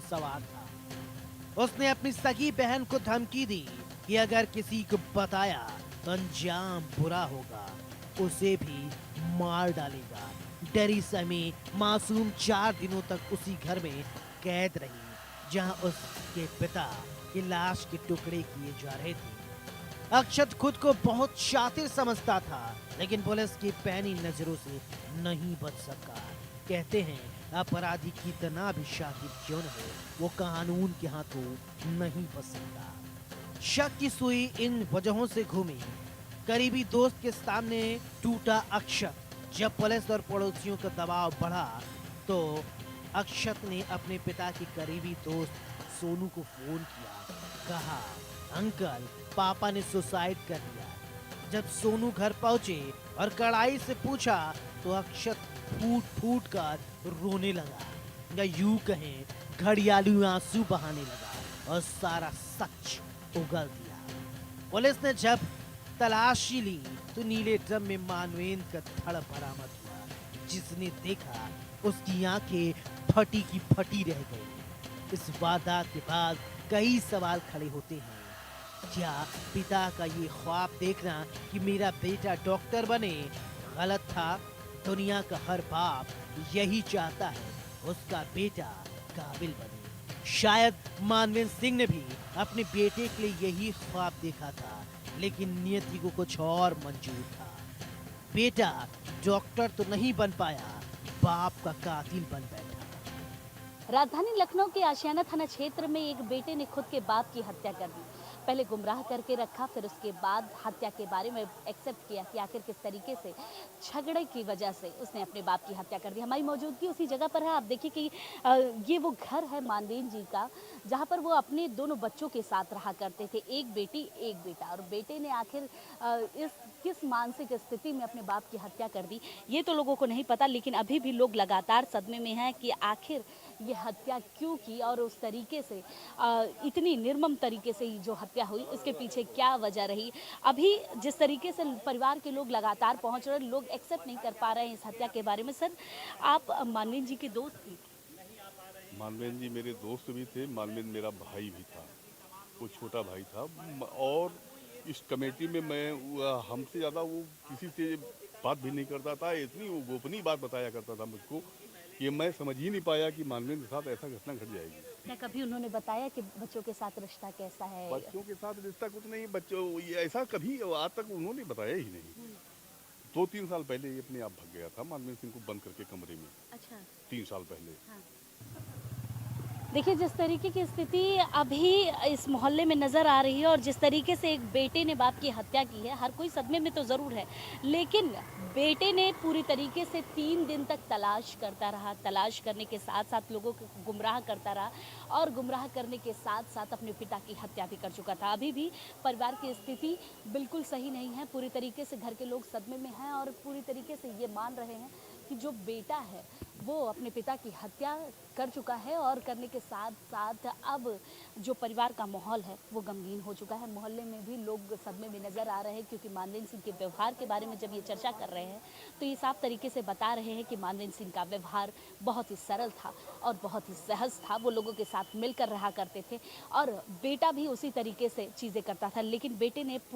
सवार था। उसने अपनी सगी बहन को धमकी दी कि अगर किसी को बताया तो अंजाम बुरा होगा, उसे भी मार डालेगा। डरी समी मासूम 4 दिनों तक उसी घर में कैद रही जहां उसके पिता की लाश के टुकड़े किए जा रहे थे। अक्षत खुद को बहुत शातिर समझता था, लेकिन पुलिस की पैनी नजरों से नहीं बच सका। कहते हैं अपराधी कितना भी शातिर क्यों न हो, वो कानून के हाथों नहीं बच सकता। शक की सुई इन वजहों से घूमी। करीबी दोस्त के सामने टूटा अक्षत। जब पुलिस और पड़ोसियों का दबाव बढ़ा तो अक्षत ने अपने पिता के करीबी दोस्त सोनू को फोन किया। कहा, अंकल, पापा ने सुसाइड कर लिया। जब सोनू घर पहुंचे और कड़ाई से पूछा तो अक्षत फूट फूट कर रोने लगा, या यूं कहें घड़ियालू आंसू बहाने लगा और सारा सच उगल दिया। पुलिस ने जब तलाशी ली तो नीले ड्रम में मानवेंद्र का धड़ बरामद हुआ। जिसने देखा उसकी आंखें फटी की फटी रह गई। इस वारदात के बाद कई सवाल खड़े होते हैं। क्या पिता का ये ख्वाब देखना कि मेरा बेटा डॉक्टर बने गलत था? दुनिया का हर बाप यही चाहता है उसका बेटा काबिल बने। शायद मानवेंद्र सिंह ने भी अपने बेटे के लिए यही ख्वाब देखा था, लेकिन नियति को कुछ और मंजूर था। बेटा डॉक्टर तो नहीं बन पाया, बाप का कातिल बन बैठा। राजधानी लखनऊ के आशियाना थाना क्षेत्र में एक बेटे ने खुद के बाप की हत्या कर दी। पहले गुमराह करके रखा, फिर उसके बाद हत्या के बारे में एक्सेप्ट किया कि आखिर किस तरीके से झगड़े की वजह से उसने अपने बाप की हत्या कर दी। हमारी मौजूदगी उसी जगह पर है। आप देखिए कि ये वो घर है मानवेंद्र जी का, जहाँ पर वो अपने दोनों बच्चों के साथ रहा करते थे, एक बेटी एक बेटा। और बेटे ने आखिर इस किस मानसिक स्थिति में अपने बाप की हत्या कर दी, ये तो लोगों को नहीं पता। लेकिन अभी भी लोग लगातार सदमे में हैं कि आखिर ये हत्या क्यों की और उस तरीके से इतनी निर्मम तरीके से जो हत्या हुई उसके पीछे क्या वजह रही। अभी जिस तरीके से परिवार के लोग लगातार पहुंच रहे, लोग एक्सेप्ट नहीं कर पा रहे हैं इस हत्या के बारे में। सर, आप मानवेंद्र जी के दोस्त थे? मानवेंद्र जी मेरे दोस्त भी थे, मानवेंद्र मेरा भाई भी था, वो छोटा भाई था। और इस कमेटी में मैं हमसे ज़्यादा वो किसी से बात भी नहीं करता था। इतनी वो गोपनीय बात बताया करता था मुझको कि मैं समझ ही नहीं पाया कि मानवेंद्र के साथ ऐसा घटना घट जाएगी। क्या कभी उन्होंने बताया कि बच्चों के साथ रिश्ता कैसा है? बच्चों के साथ रिश्ता कुछ नहीं, बच्चों ये ऐसा कभी आज तक उन्होंने बताया ही नहीं। 2-3 साल पहले ये अपने आप भाग गया था मानवेंद्र सिंह को बंद करके कमरे में। अच्छा। 3 साल पहले। हाँ। देखिए, जिस तरीके की स्थिति अभी इस मोहल्ले में नज़र आ रही है और जिस तरीके से एक बेटे ने बाप की हत्या की है, हर कोई सदमे में तो ज़रूर है। लेकिन बेटे ने पूरी तरीके से 3 दिन तक तलाश करता रहा, तलाश करने के साथ-साथ लोगों को गुमराह करता रहा और गुमराह करने के साथ-साथ अपने पिता की हत्या भी कर चुका था। अभी भी परिवार की स्थिति बिल्कुल सही नहीं है, पूरी तरीके से घर के लोग सदमे में हैं और पूरी तरीके से ये मान रहे हैं कि जो बेटा है वो अपने पिता की हत्या कर चुका है और करने के साथ साथ अब जो परिवार का माहौल है वो गमगीन हो चुका है। मोहल्ले में भी लोग सदमे में नजर आ रहे हैं, क्योंकि मानवेंद्र सिंह के व्यवहार के बारे में जब ये चर्चा कर रहे हैं तो ये साफ तरीके से बता रहे हैं कि मानवेंद्र सिंह का व्यवहार बहुत ही सरल था और बहुत ही सहज था। वो लोगों के साथ मिलकर रहा करते थे और बेटा भी उसी तरीके से चीज़ें करता था। लेकिन बेटे ने